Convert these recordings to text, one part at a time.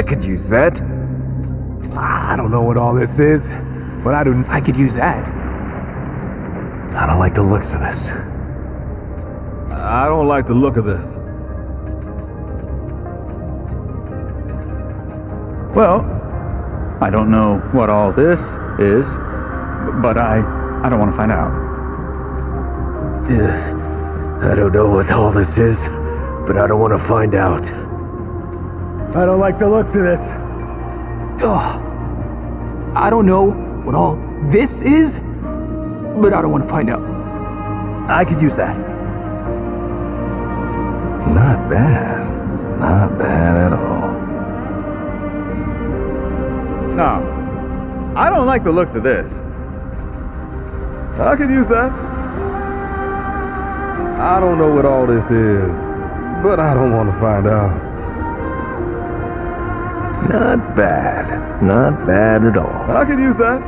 could use that. I don't know what all this is, but I could use that. I don't like the looks of this. I don't like the look of this. Well, I don't know what all this is, but I don't want to find out. I don't know what all this is, but I don't want to find out. I don't like the looks of this. I don't know what all this is, but I don't want to find out. I could use that. Not bad. Not bad at all. No, I don't like the looks of this. I could use that. I don't know what all this is, but I don't want to find out. Not bad. Not bad at all. I could use that.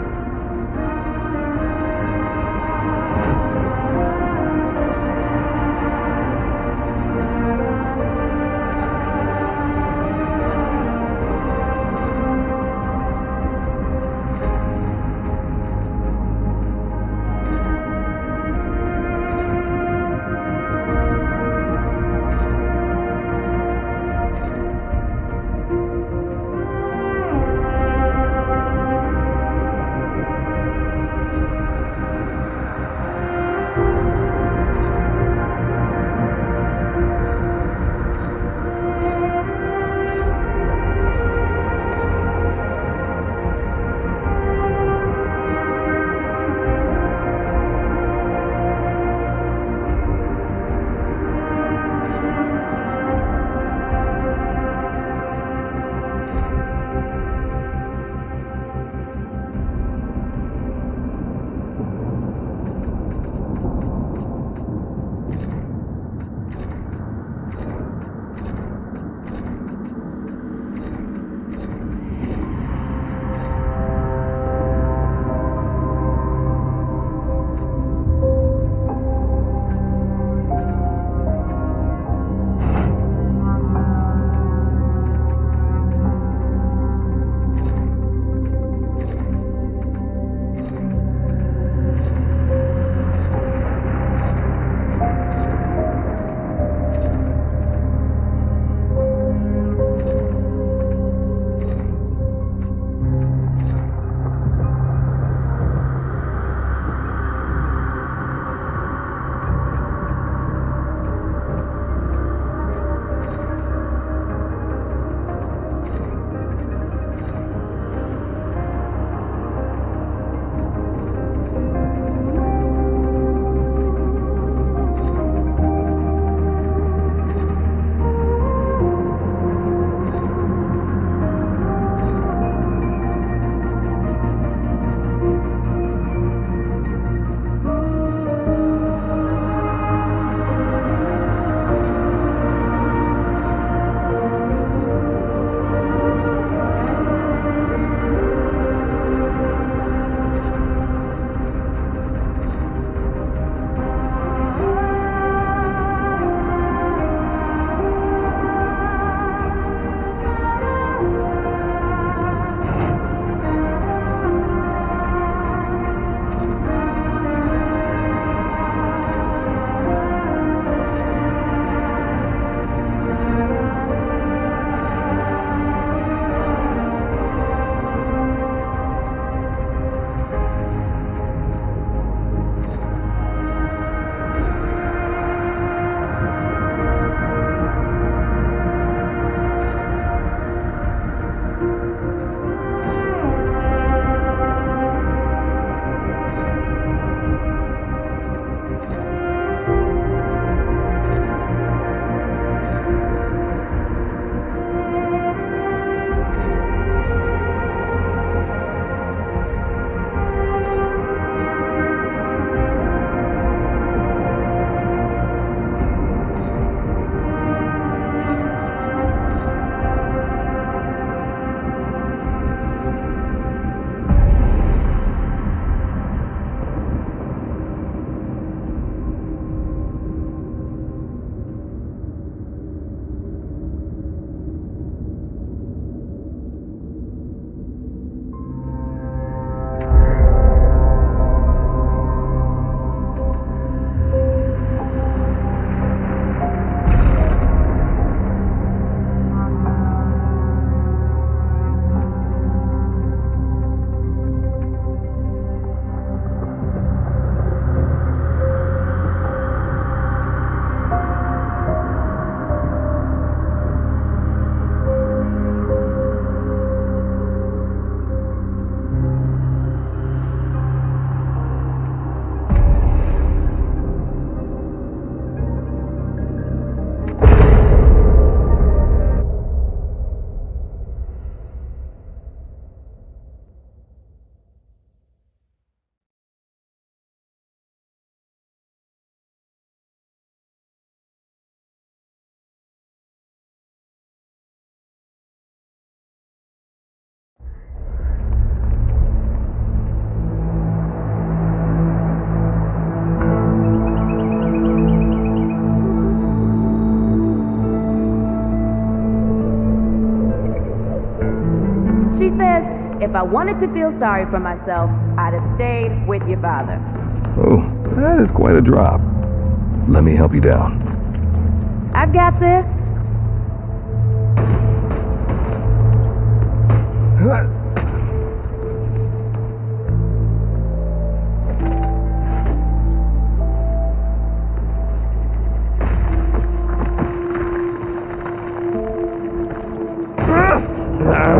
I wanted to feel sorry for myself, I'd have stayed with your father. Oh, that is quite a drop. Let me help you down. I've got this.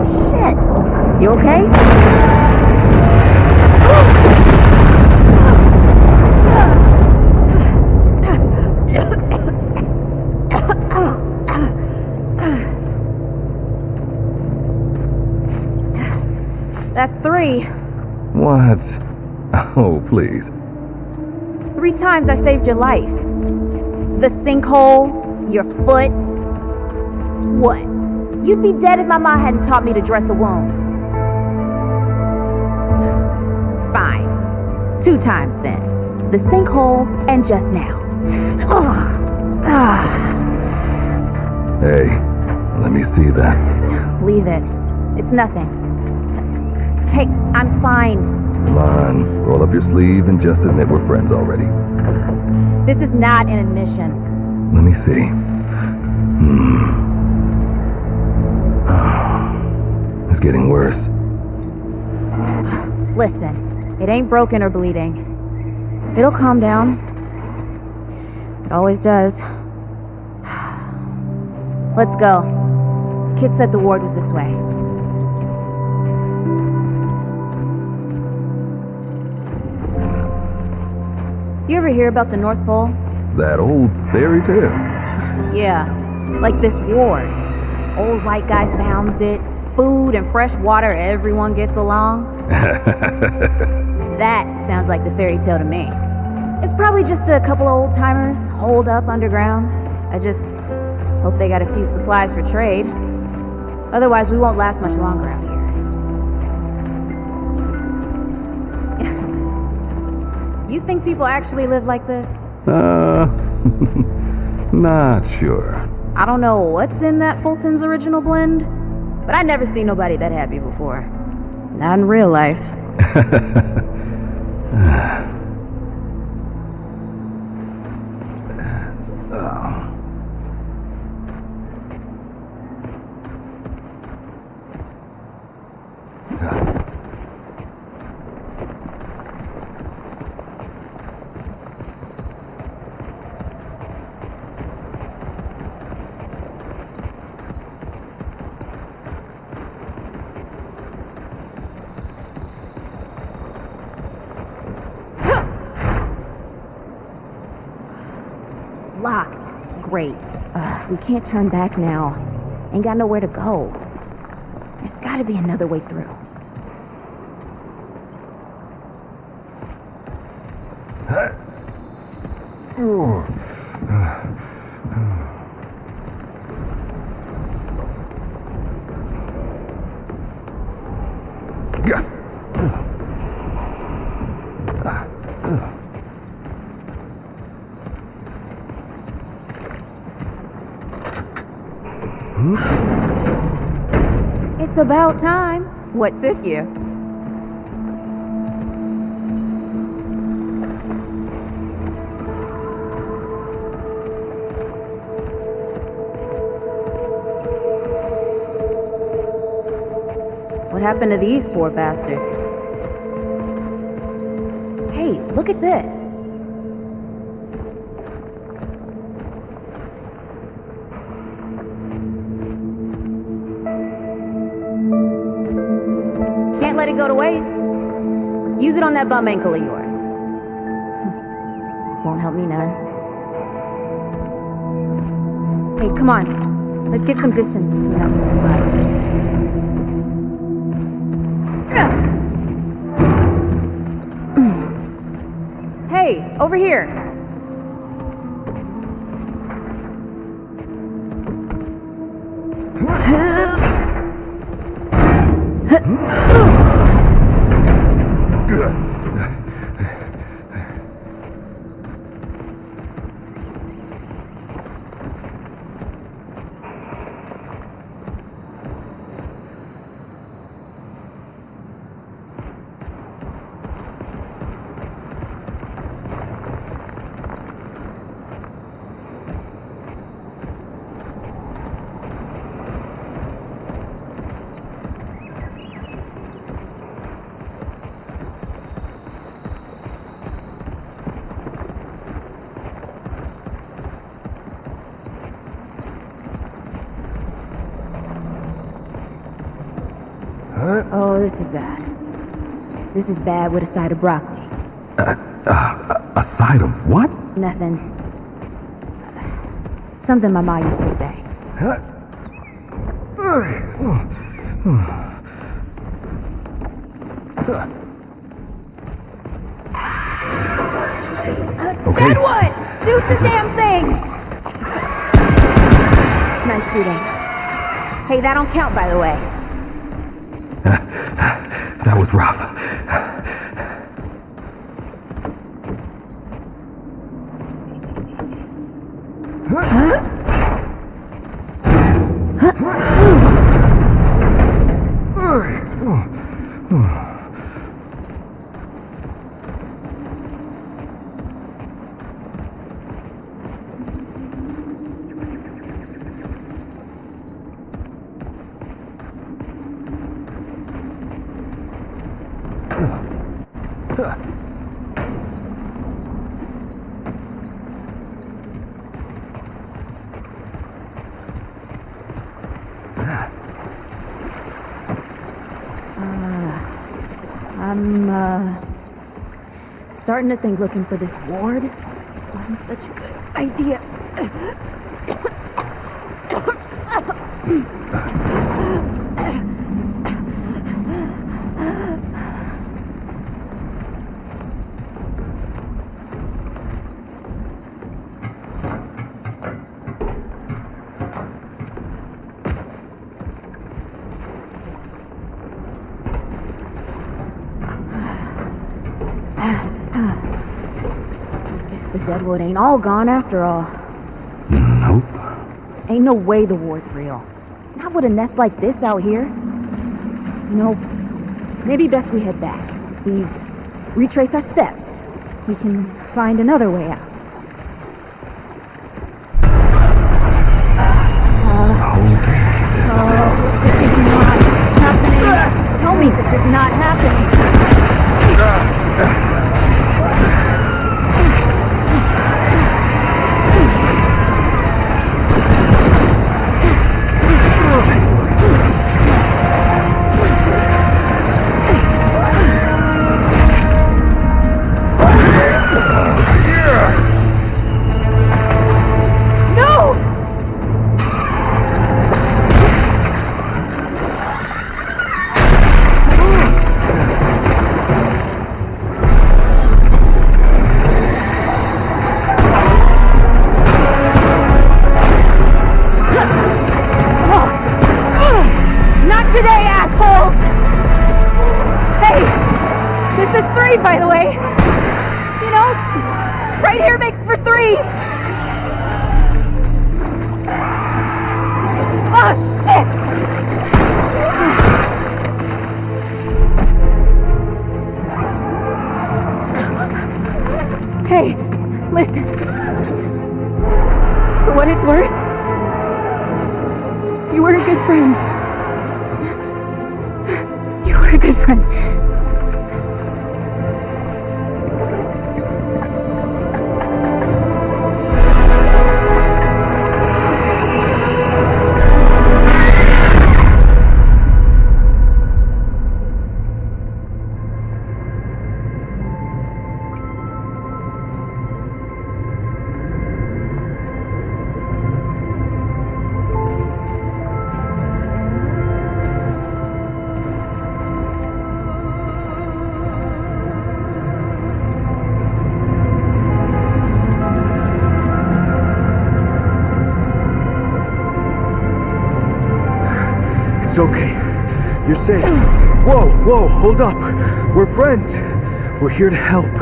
Shit! You okay? That's 3. What? Oh, please. 3 times I saved your life. The sinkhole, your foot. What? You'd be dead if my mom hadn't taught me to dress a wound. Fine. 2 times then. The sinkhole and just now. Hey, let me see that. Leave it. It's nothing. Hey, I'm fine. Come on, roll up your sleeve and just admit we're friends already. This is not an admission. Let me see. It's getting worse. Listen, it ain't broken or bleeding. It'll calm down. It always does. Let's go. Kid said the ward was this way. You ever hear about the North Pole? That old fairy tale. Yeah, like this ward. Old white guy founds it. Food and fresh water, everyone gets along. That sounds like the fairy tale to me. It's probably just a couple of old-timers holed up underground. I just hope they got a few supplies for trade. Otherwise, we won't last much longer out here. You think people actually live like this? Not sure. I don't know what's in that Fulton's original blend, but I've never seen nobody that happy before. Not in real life. Locked. Great. We can't turn back now. Ain't got nowhere to go. There's gotta be another way through. It's about time. What took you? What happened to these poor bastards? Hey, look at this. Can't let it go to waste. Use it on that bum ankle of yours. Won't help me none. Hey, come on. Let's get some distance between us and these bodies. Hey, over here. Oh, this is bad. This is bad with a side of broccoli. A side of what? Nothing. Something my ma used to say. Okay. Deadwood! Shoot the damn thing! Nice shooting. Hey, that don't count, by the way. That was rough. I'm starting to think looking for this ward wasn't such a good idea. Guess the Deadwood ain't all gone after all. Nope. Ain't no way the ward's real. Not with a nest like this out here. You know, maybe best we head back. We retrace our steps. We can find another way out. This is not happening. Tell me this is not happening. Today, assholes! Hey, this is 3, by the way. You know, right here makes for 3. Oh, shit! Hey, listen. For what it's worth, you were a good friend. A good friend. It's okay. You're safe. Whoa, hold up. We're friends. We're here to help.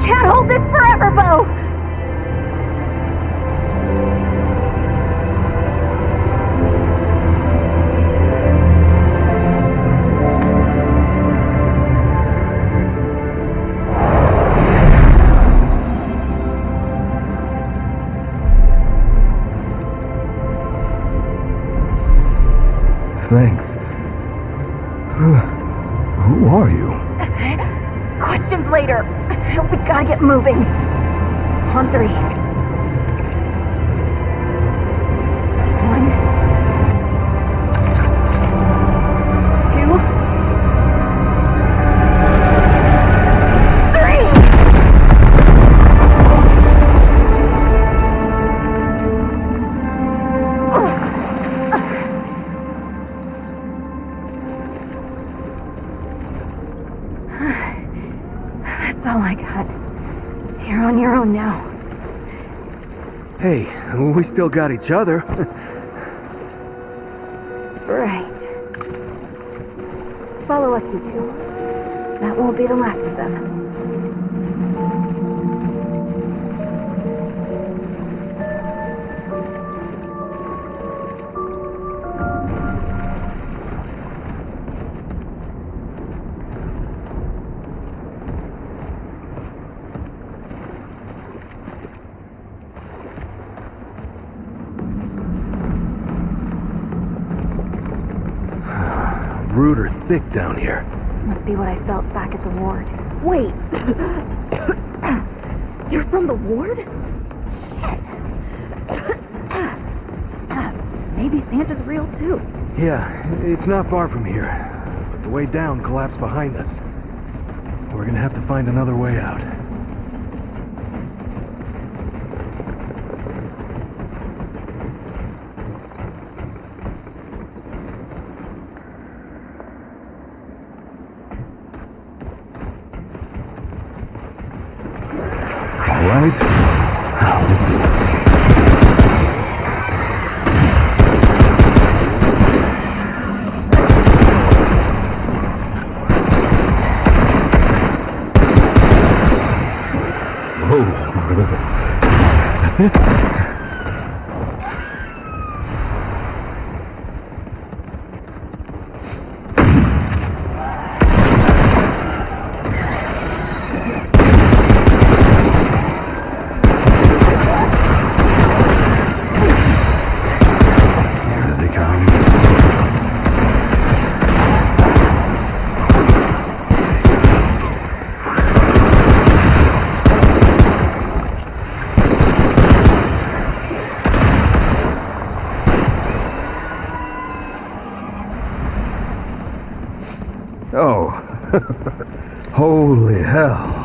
Can't hold this forever, Bo! Thanks. Who are you? Questions later. We gotta get moving. On 3. 1. That's all I got. You're on your own now. Hey, we still got each other. Right. Follow us, you two. That won't be the last of them. Rude or thick down here. Must be what I felt back at the ward. Wait! You're from the ward? Shit! Maybe Santa's real too. Yeah, it's not far from here. But the way down collapsed behind us. We're gonna have to find another way out. That's it? Here they come. Oh, holy hell.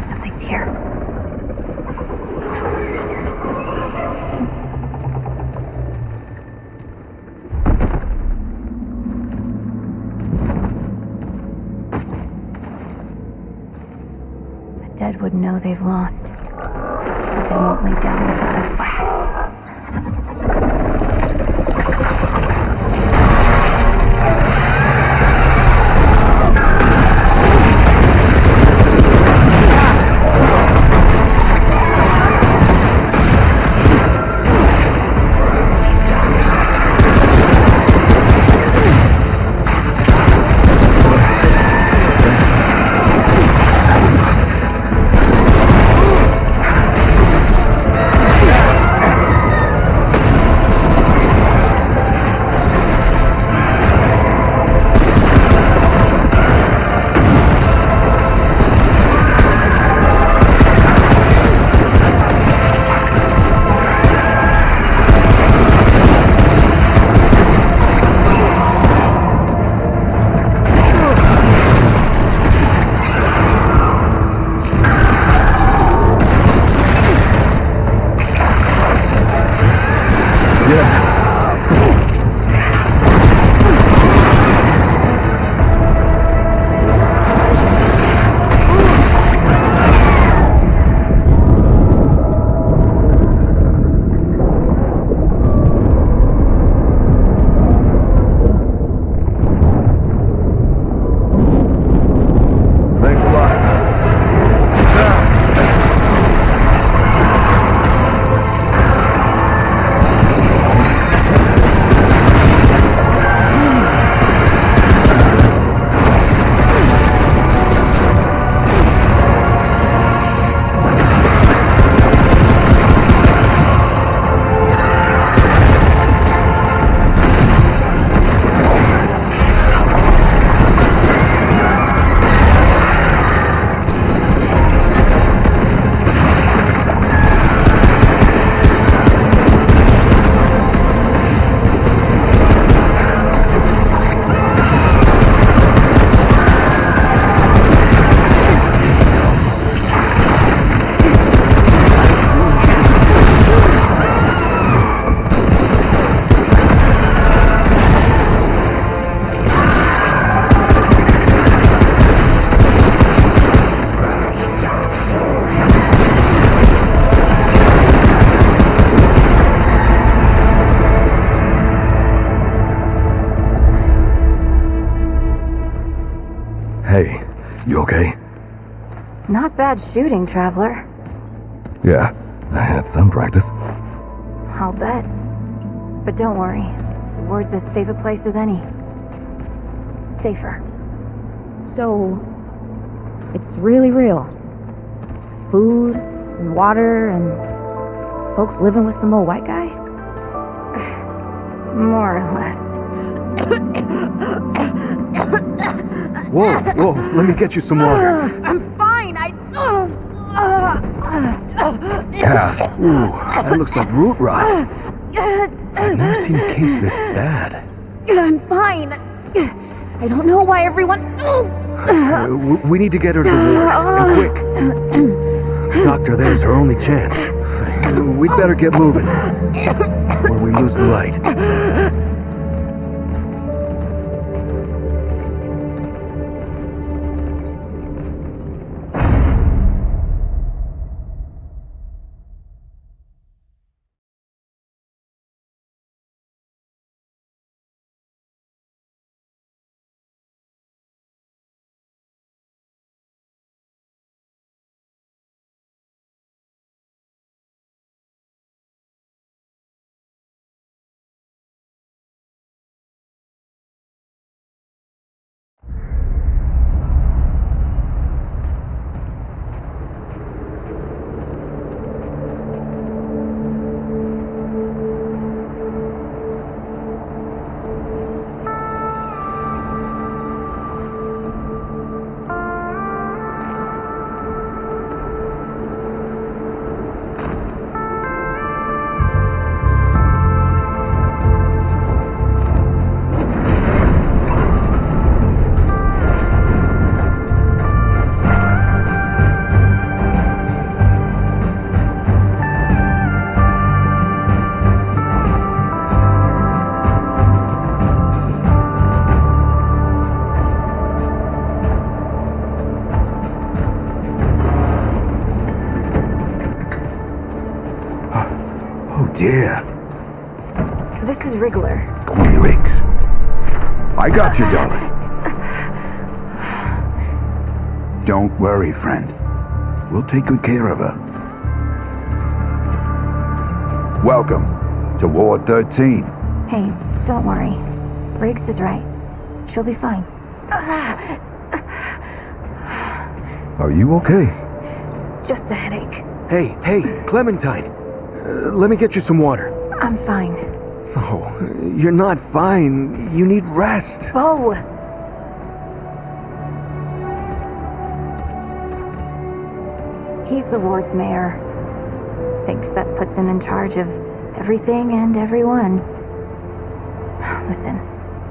Something's here. The dead would know they've lost, but they won't lay down without a fight. Not bad shooting, traveler. Yeah, I had some practice. I'll bet. But don't worry. The ward's as safe a place as any. Safer. So, it's really real. Food and water and folks living with some old white guy? More or less. Whoa, let me get you some water. I'm fine. Gas. Ooh, that looks like root rot. I've never seen a case this bad. I'm fine. I don't know why everyone. We need to get her to the ward, and quick. Doctor, there's her only chance. We'd better get moving, or we lose the light. Yeah, This is Wriggler. 20 rigs. I got you, darling. Don't worry, friend. We'll take good care of her. Welcome to Ward 13. Hey, don't worry. Riggs is right. She'll be fine. Are you okay? Just a headache. Hey, Clementine. Let me get you some water. I'm fine. Oh, you're not fine. You need rest. Bo! He's the ward's mayor. Thinks that puts him in charge of everything and everyone. Listen,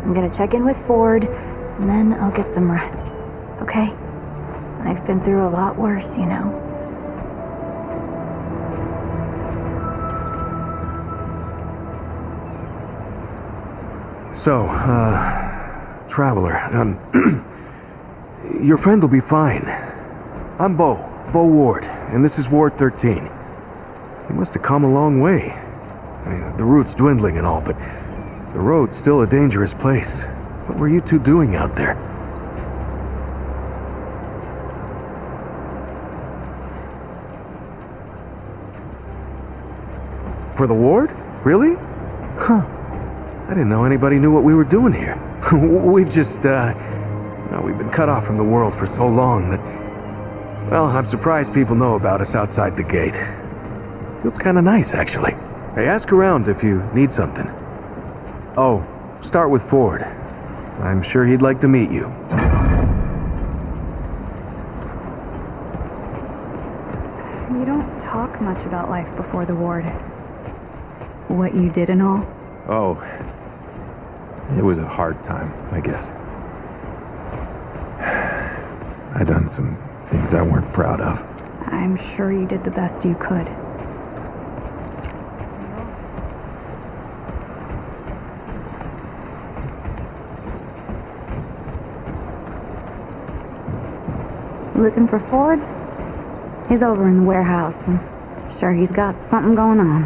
I'm gonna check in with Ford, and then I'll get some rest. Okay? I've been through a lot worse, you know. So, Traveler, your friend will be fine. I'm Bo Ward, and this is Ward 13. He must have come a long way. I mean, the route's dwindling and all, but the road's still a dangerous place. What were you two doing out there? For the ward? Really? Huh. I didn't know anybody knew what we were doing here. We've just, we've been cut off from the world for so long that, well, I'm surprised people know about us outside the gate. Feels kind of nice, actually. Hey, ask around if you need something. Oh, start with Ford. I'm sure he'd like to meet you. You don't talk much about life before the ward. What you did and all. Oh, it was a hard time, I guess. I done some things I weren't proud of. I'm sure you did the best you could. Looking for Ford? He's over in the warehouse, and sure he's got something going on.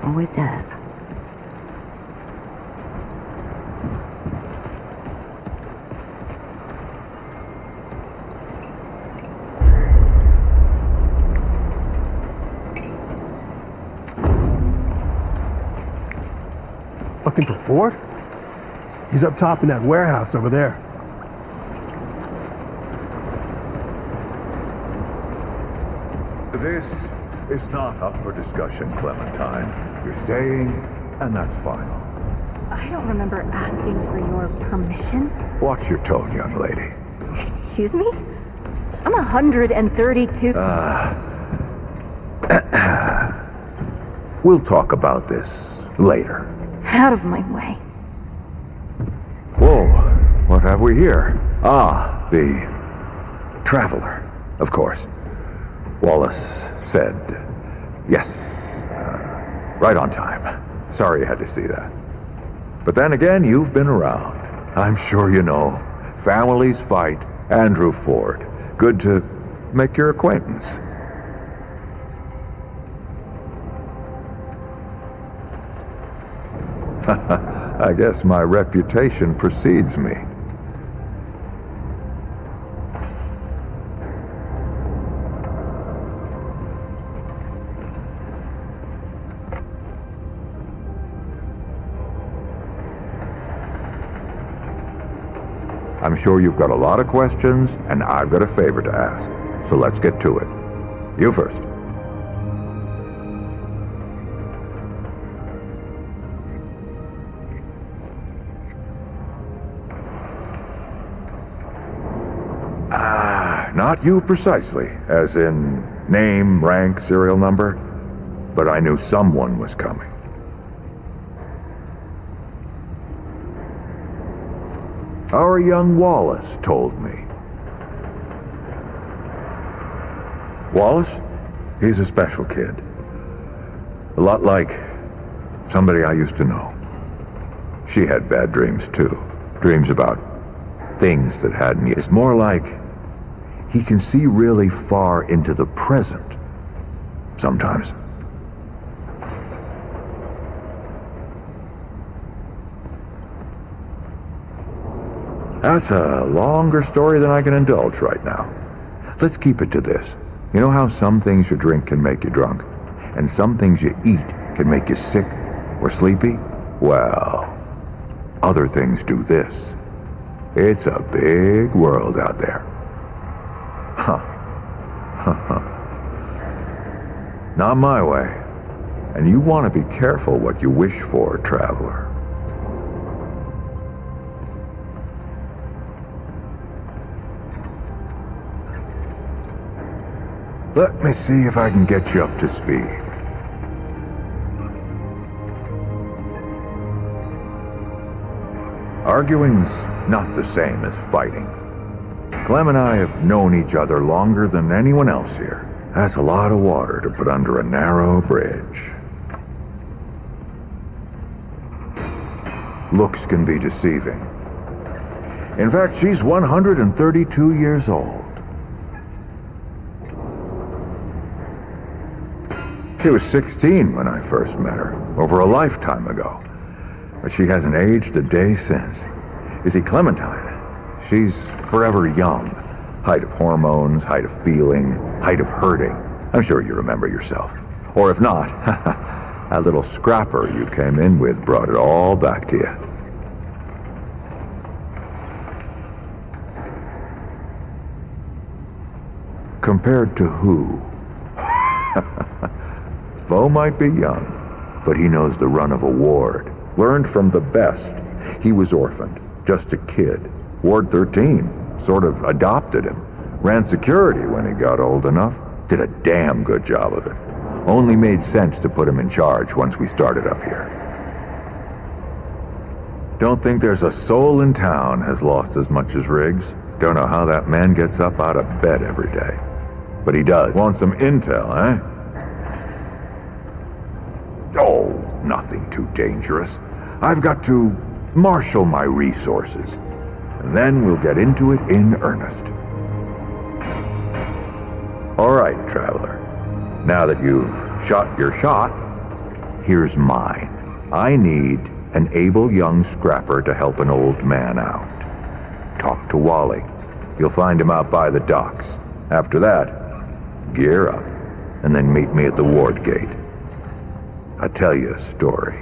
Always does. Looking for Ford? He's up top in that warehouse over there. This is not up for discussion, Clementine. You're staying, and that's final. I don't remember asking for your permission. Watch your tone, young lady. Excuse me? I'm 132. We'll talk about this later. Out of my way. Whoa, what have we here? Ah, the Traveler, of course. Wallace said yes. Right on time. Sorry you had to see that. But then again, you've been around. I'm sure you know. Families fight. Andrew Ford. Good to make your acquaintance. I guess my reputation precedes me. I'm sure you've got a lot of questions, and I've got a favor to ask. So let's get to it. You first. Not you precisely, as in name, rank, serial number, but I knew someone was coming. Our young Wallace told me. Wallace? He's a special kid. A lot like somebody I used to know. She had bad dreams too. Dreams about things that hadn't yet. It's more like he can see really far into the present. Sometimes. That's a longer story than I can indulge right now. Let's keep it to this. You know how some things you drink can make you drunk, and some things you eat can make you sick or sleepy? Well, other things do this. It's a big world out there. Not my way. And you want to be careful what you wish for, traveler. Let me see if I can get you up to speed. Arguing's not the same as fighting. Clem and I have known each other longer than anyone else here. That's a lot of water to put under a narrow bridge. Looks can be deceiving. In fact, she's 132 years old. She was 16 when I first met her, over a lifetime ago. But she hasn't aged a day since. You see, Clementine, she's forever young. Height of hormones, height of feeling, height of hurting. I'm sure you remember yourself. Or if not, that little scrapper you came in with brought it all back to you. Compared to who? Bo might be young, but he knows the run of a ward. Learned from the best. He was orphaned, just a kid. Ward 13 sort of adopted him. Ran security when he got old enough. Did a damn good job of it. Only made sense to put him in charge once we started up here. Don't think there's a soul in town has lost as much as Riggs. Don't know how that man gets up out of bed every day. But he does. Want some intel, eh? Oh, nothing too dangerous. I've got to marshal my resources. And then we'll get into it in earnest. All right, traveler. Now that you've shot your shot, here's mine. I need an able young scrapper to help an old man out. Talk to Wally. You'll find him out by the docks. After that, gear up, and then meet me at the ward gate. I'll tell you a story.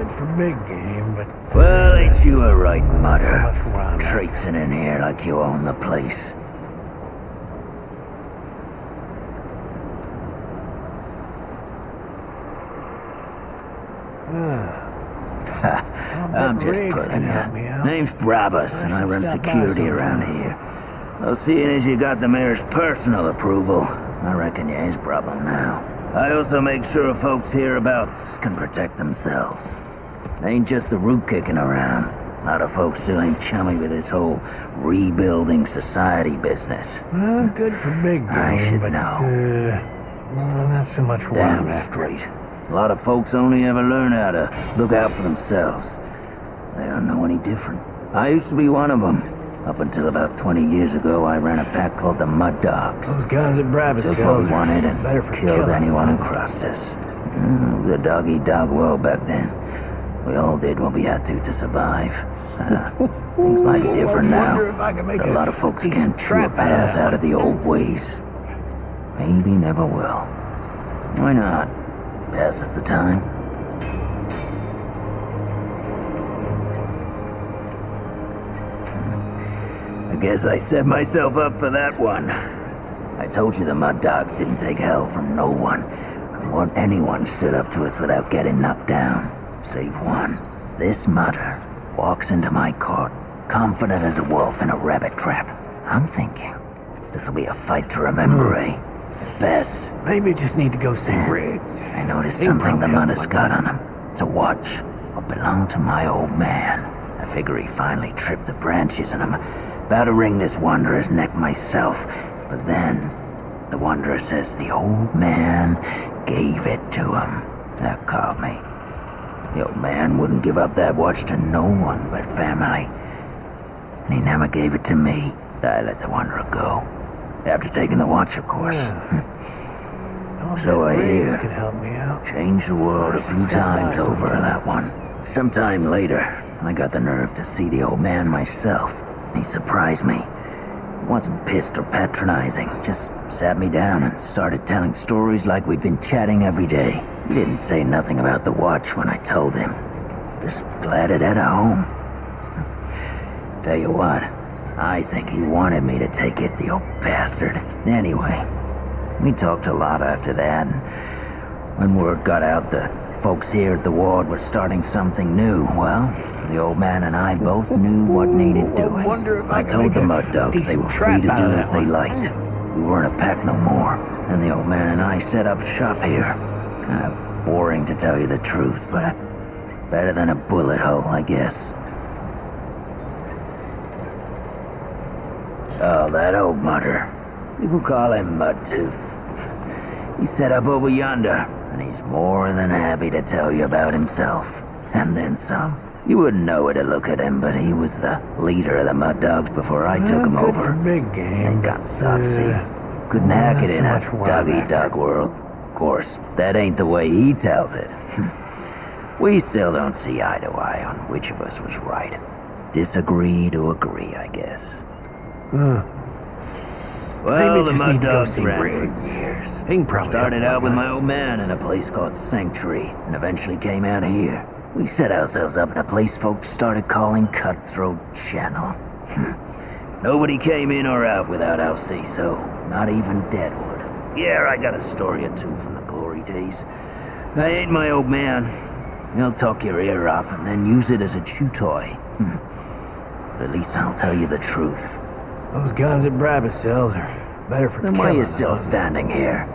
good for big game, but Well, ain't you a right so mutter? much run. Traipsing in here like you own the place. I'm just putting ya. Name's Brabus, and I run security around here. Well, seeing as you got the mayor's personal approval, I reckon you his problem now. I also make sure folks hereabouts can protect themselves. Ain't just the root kicking around. A lot of folks still ain't chummy with this whole rebuilding society business. Well, good for big game, I should but, know. not so much Damn run. straight. A lot of folks only ever learn how to look out for themselves. They don't know any different. I used to be one of them. Up until about 20 years ago, I ran a pack called the Mud Dogs. Those guns at Brabus Took what we wanted and better for killed killing. anyone who crossed us. It was a dog-eat-dog world back then. We all did what we had to survive. Things might be different now. But a lot of folks can't chew a path out of the old ways. Maybe never will. Why not? Passes the time. I guess I set myself up for that one. I told you the Mud Dogs didn't take hell from no one. And what anyone stood up to us without getting knocked down. Save one. This mudder walks into my court, confident as a wolf in a rabbit trap. I'm thinking, this'll be a fight to remember, eh? At best. Maybe you just need to go see Riggs. I noticed something the mudder's got on him. It's a watch. What belonged to my old man. I figure he finally tripped the branches and I'm about to wring this wanderer's neck myself. But then, the wanderer says the old man gave it to him. That caught me. The old man wouldn't give up that watch to no one but family. And he never gave it to me. I let the wanderer go. After taking the watch, of course. So I hear. Could help me out. Changed the world a few times over that one. Sometime later, I got the nerve to see the old man myself. He surprised me. He wasn't pissed or patronizing, just sat me down and started telling stories like we'd been chatting every day. He didn't say nothing about the watch when I told him. Just glad it had a home. Tell you what, I think he wanted me to take it, the old bastard. Anyway, we talked a lot after that, and when word got out the folks here at the ward were starting something new, well, the old man and I both knew what needed doing. I told the Mud Dogs they were free to do as they liked. We weren't a pack no more, and the old man and I set up shop here. Kind of boring to tell you the truth, but better than a bullet hole, I guess. Oh, that old mudder. People call him Mudtooth. He's set up over yonder, and he's more than happy to tell you about himself. And then some. You wouldn't know it to look at him, but he was the leader of the Mud Dogs before I took him Good over. for big game. They got softy. Couldn't hack it in a dog-eat-dog world. Of course, that ain't the way he tells it. We still don't see eye to eye on which of us was right. Disagree to agree, I guess. Well, the Mud Dogs ran for years. He can probably Started out with my old man in a place called Sanctuary, and eventually came out here. We set ourselves up in a place folks started calling Cutthroat Channel. Nobody came in or out without our say-so, not even Deadwood. Yeah, I got a story or two from the glory days. I ain't my old man. He'll talk your ear off and then use it as a chew toy. But at least I'll tell you the truth. Those guns at Brabus sells are better for Then why are you still standing here?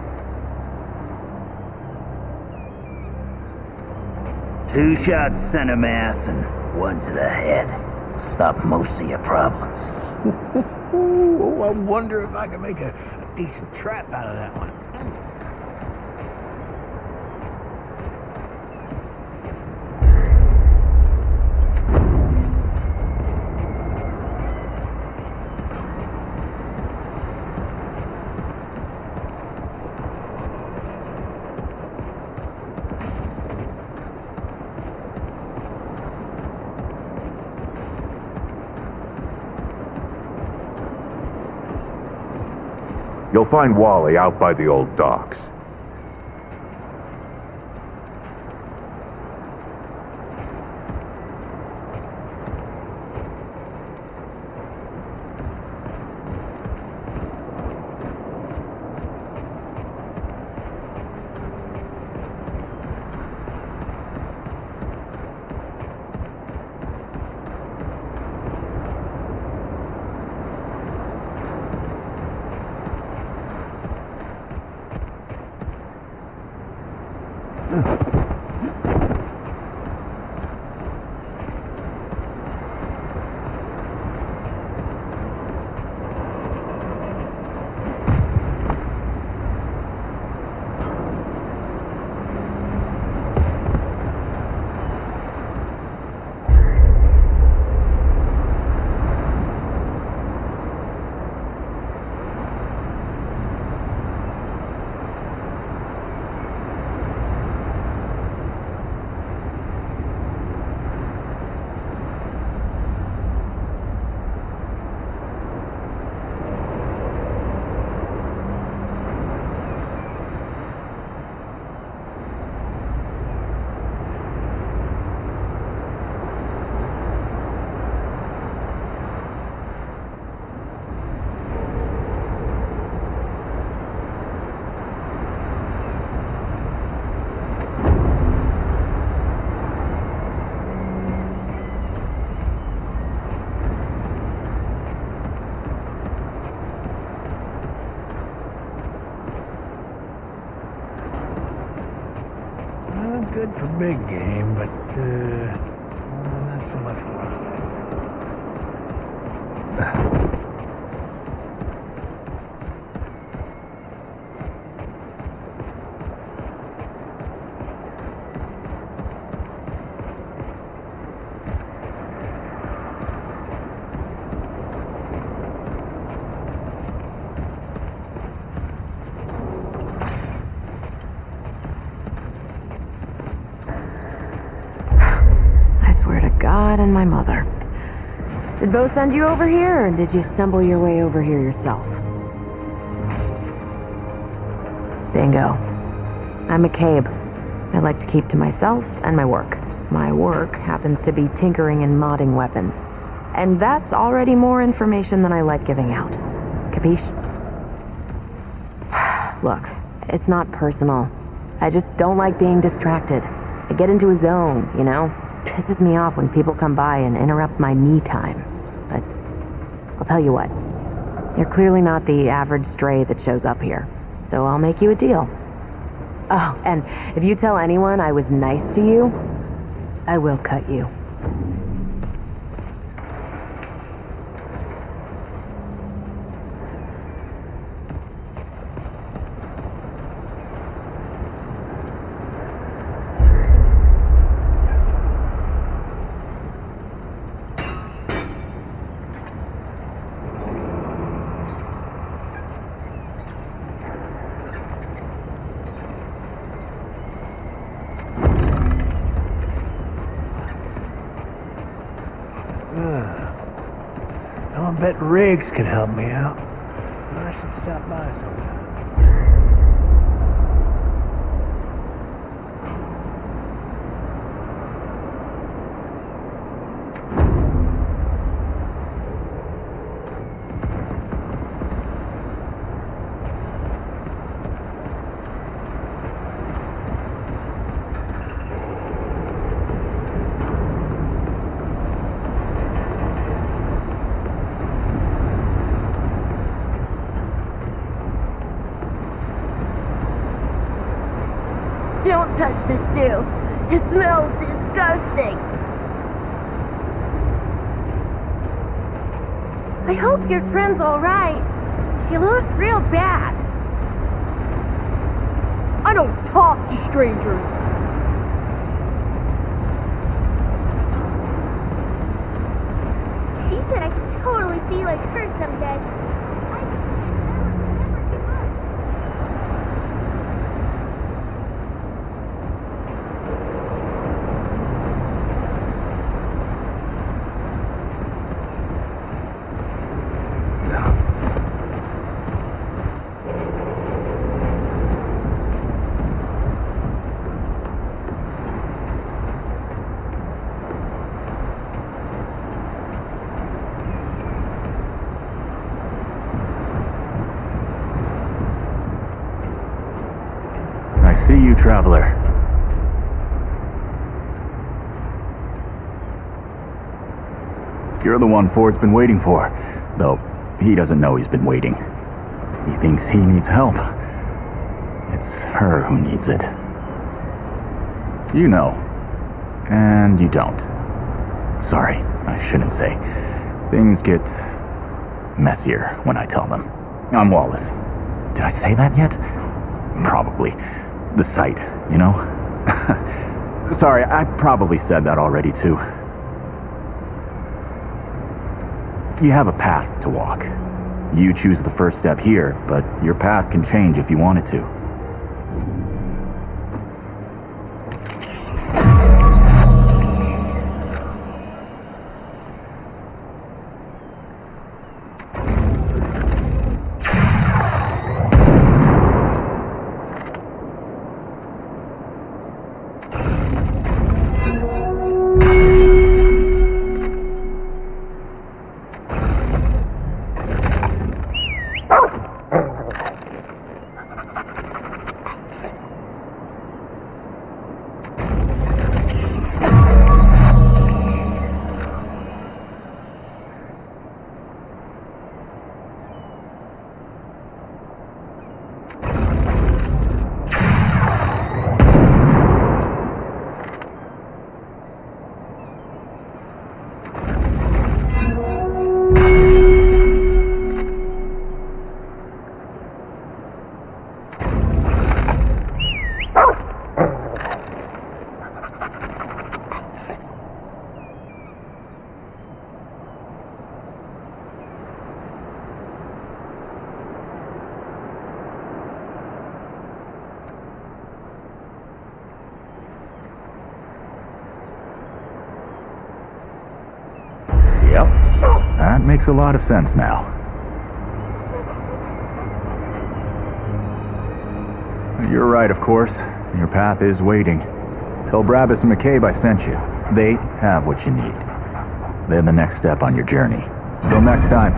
2 shots center mass and 1 to the head. Stop most of your problems. I wonder if I can make a decent trap out of that one. You'll find Wally out by the old docks. for big game, but not so much for running. God and my mother. Did Bo send you over here, or did you stumble your way over here yourself? Bingo. I'm a Cabe. I like to keep to myself and my work. My work happens to be tinkering and modding weapons. And that's already more information than I like giving out. Capiche? Look, it's not personal. I just don't like being distracted. I get into a zone, you know? Pisses me off when people come by and interrupt my me time. But I'll tell you what, you're clearly not the average stray that shows up here. So I'll make you a deal. Oh, and if you tell anyone I was nice to you, I will cut you. I bet Riggs could help me out. I should stop by sometime. Don't touch the stew. It smells disgusting. I hope your friend's alright. She looked real bad. I don't talk to strangers. She said I could totally be like her someday. I see you, traveler. You're the one Ford's been waiting for, though he doesn't know he's been waiting. He thinks he needs help. It's her who needs it. You know, and you don't. Sorry, I shouldn't say. Things get messier when I tell them. I'm Wallace. Did I say that yet? Probably. The site, you know? Sorry, I probably said that already too. You have a path to walk. You choose the first step here, but your path can change if you want it to. Yep. That makes a lot of sense now. You're right, of course. Your path is waiting. Tell Brabus and McCabe I sent you. They have what you need. They're the next step on your journey. Until next time.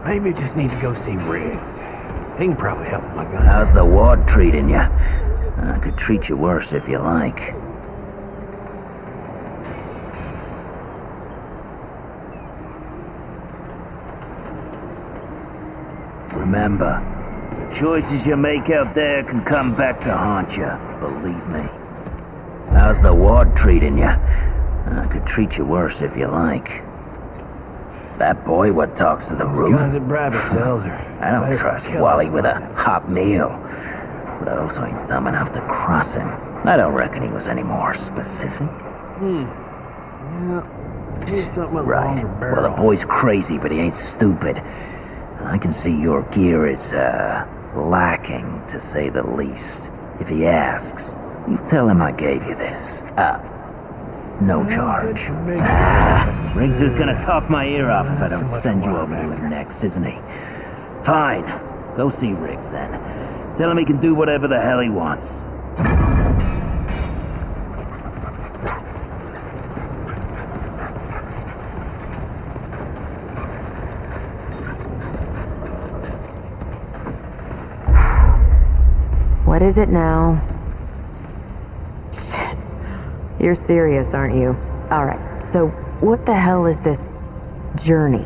Maybe I just need to go see Riggs. He can probably help with my gun. How's the ward treating you? I could treat you worse if you like. Remember, the choices you make out there can come back to haunt you, believe me. How's the ward treating you? I could treat you worse if you like. That boy what talks to the roof? Guns that Brabus sells her. I don't trust Wally with a hot meal. But I also ain't dumb enough to cross him. I don't reckon he was any more specific. Yeah. Need something with a Right. longer barrel. Well, the boy's crazy, but he ain't stupid. And I can see your gear is, lacking, to say the least. If he asks, you tell him I gave you this. No charge. Riggs is gonna talk my ear off if I don't send you over to him next, isn't he? Fine. Go see Riggs then. Tell him he can do whatever the hell he wants. What is it now? Shit. You're serious, aren't you? Alright, so what the hell is this journey?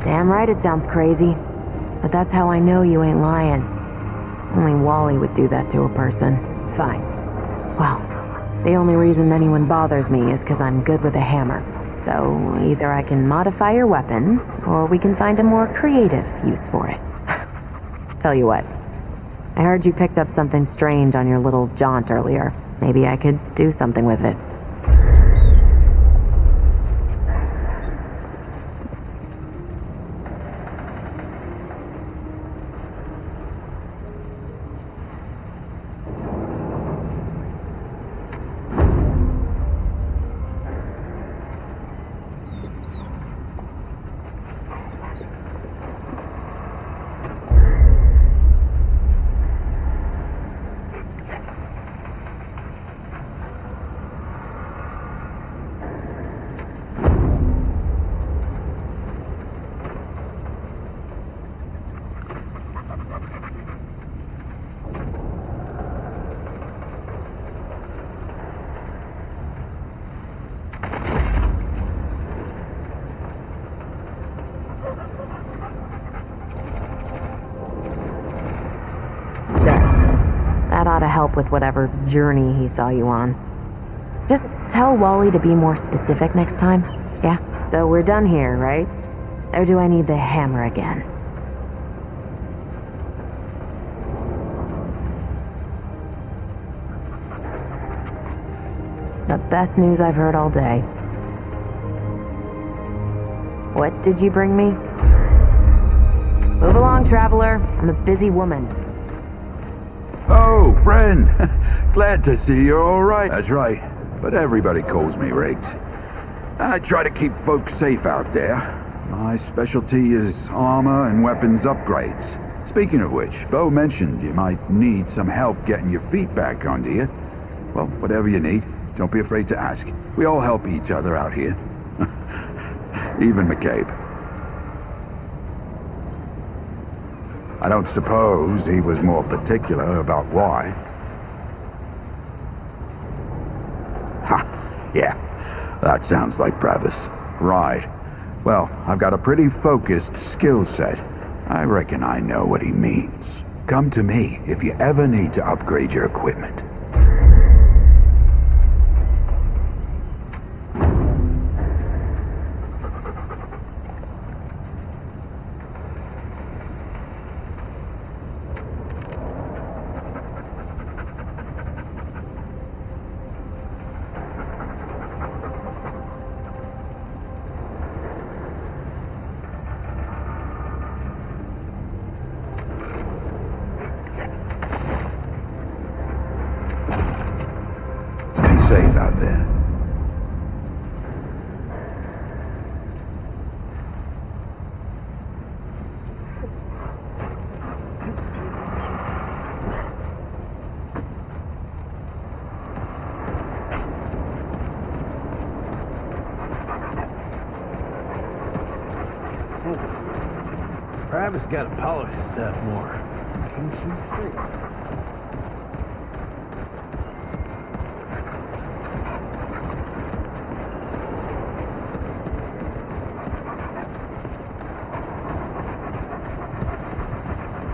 Damn right it sounds crazy. But that's how I know you ain't lying. Only Wally would do that to a person. Fine. Well, the only reason anyone bothers me is because I'm good with a hammer. So either I can modify your weapons, or we can find a more creative use for it. Tell you what. I heard you picked up something strange on your little jaunt earlier. Maybe I could do something with it. That ought to help with whatever journey he saw you on. Just tell Wally to be more specific next time. Yeah? So we're done here, right? Or do I need the hammer again? The best news I've heard all day. What did you bring me? Move along, traveler. I'm a busy woman. Oh, friend. Glad to see you're all right. That's right. But everybody calls me Riggs. I try to keep folks safe out there. My specialty is armor and weapons upgrades. Speaking of which, Bo mentioned you might need some help getting your feet back under you. Well, whatever you need, don't be afraid to ask. We all help each other out here. Even McCabe. I don't suppose he was more particular about why. Ha! Yeah, that sounds like Travis. Right. Well, I've got a pretty focused skill set. I reckon I know what he means. Come to me if you ever need to upgrade your equipment. Safe out there. Travis got to polish his stuff more. Can you shoot straight?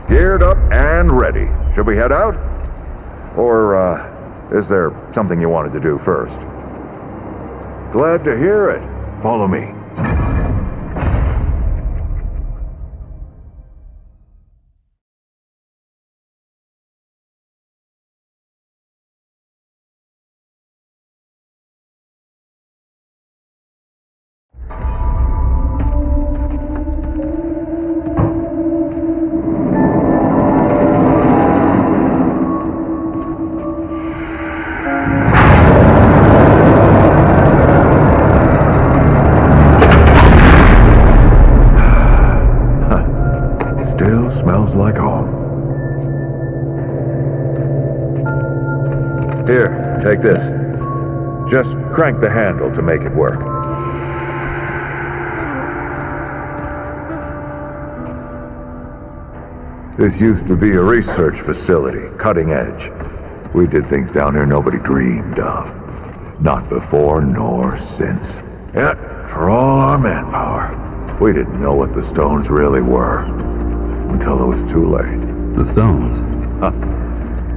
Geared up and ready. Should we head out? Or, is there something you wanted to do first? Glad to hear it. Follow me. Still smells like home. Here, take this. Just crank the handle to make it work. This used to be a research facility, cutting edge. We did things down here nobody dreamed of. Not before nor since. Yet, for all our manpower, we didn't know what the stones really were. Until it was too late. The stones?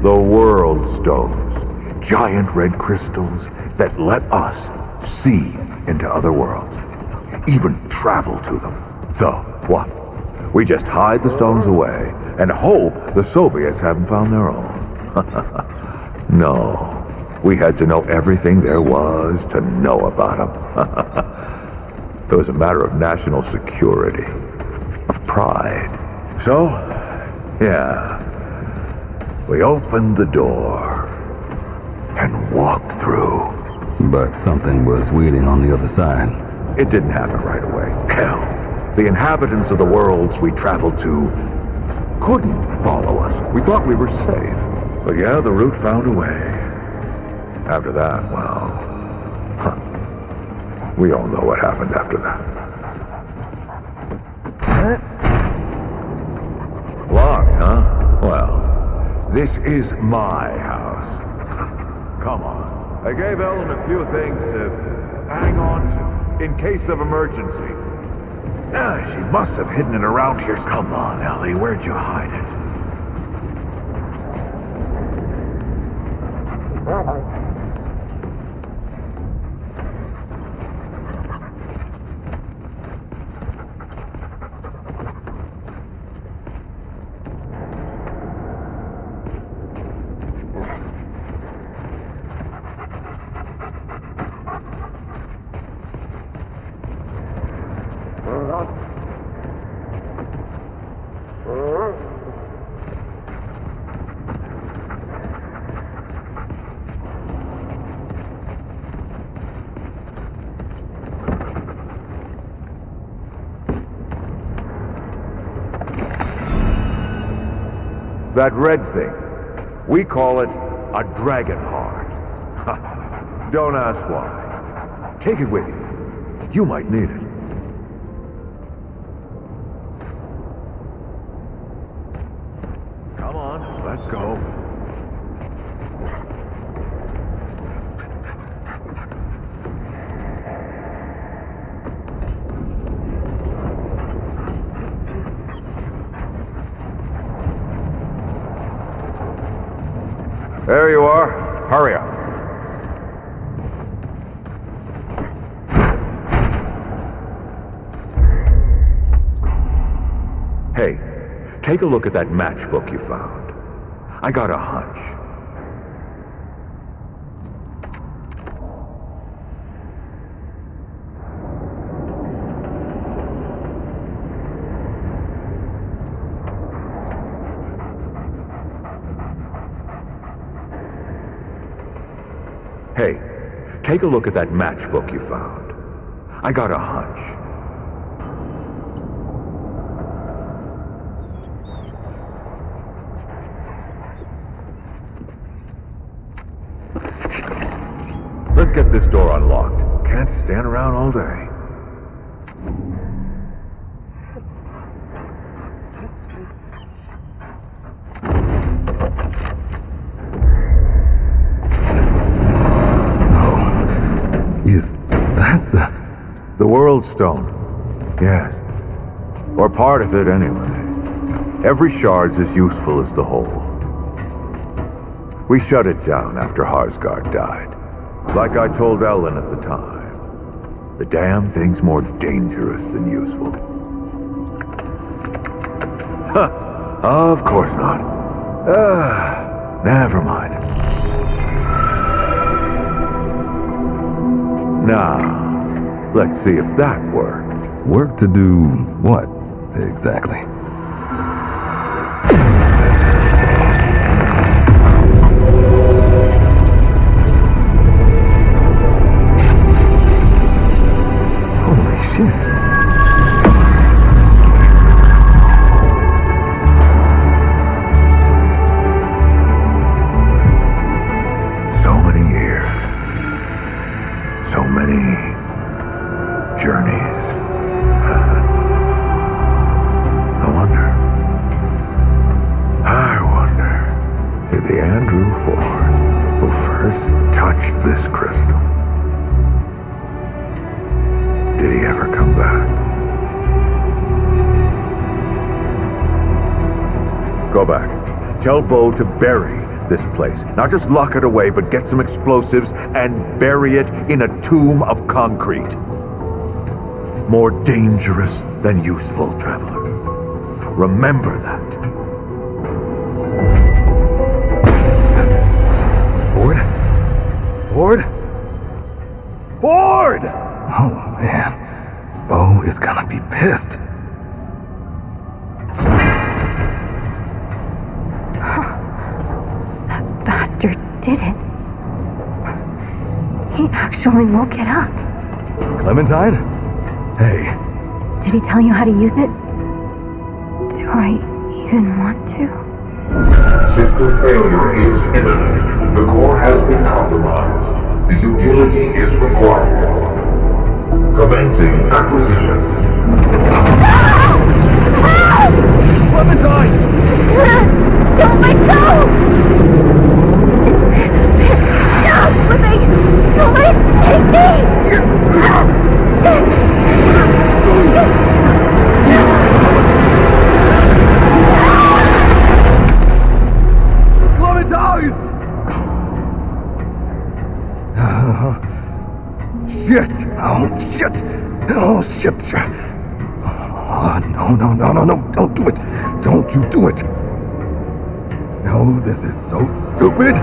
The world stones. Giant red crystals that let us see into other worlds. Even travel to them. So, what? We just hide the stones away and hope the Soviets haven't found their own. No. We had to know everything there was to know about them. It was a matter of national security. Of pride. So, yeah, we opened the door and walked through. But something was waiting on the other side. It didn't happen right away. Hell, the inhabitants of the worlds we traveled to couldn't follow us. We thought we were safe. But yeah, the route found a way. After that, well, we all know what happened after that. Locked, huh? Well, this is my house. Come on. I gave Ellen a few things to hang on to in case of emergency. She must have hidden it around here. Come on, Ellie, where'd you hide it? That red thing, we call it a dragon heart. Don't ask why. Take it with you. You might need it. Come on, let's go. There you are. Hurry up. Hey, take a look at that matchbook you found. I got a hunch. Hey, take a look at that matchbook you found. I got a hunch. Let's get this door unlocked. Can't stand around all day. Is that the World Stone? Yes. Or part of it, anyway. Every shard's as useful as the whole. We shut it down after Harsgard died. Like I told Ellen at the time. The damn thing's more dangerous than useful. Huh. Of course not. Never mind. Now, let's see if that worked. Work to do what, exactly? Holy shit. So many years. So many journeys. I wonder if the Andrew Ford who first touched this crystal, did he ever come back? Go back. Tell Bo to bury this place. Not just lock it away, but get some explosives and bury it in a tomb of concrete. More dangerous than useful, traveler. Remember that. Ford? Ford! Oh, man. Bo is gonna be pissed. That bastard did it. He actually woke it up. Clementine? Hey. Did he tell you how to use it? Do I even want to? System failure is imminent. The core has been compromised. The utility is required. Commencing acquisition. Clementine! Don't let go! No, I'm slipping! Don't let it take me! Clementine! Shit! Oh, shit! Oh, shit! Oh, no, don't do it! Don't you do it! No, this is so stupid!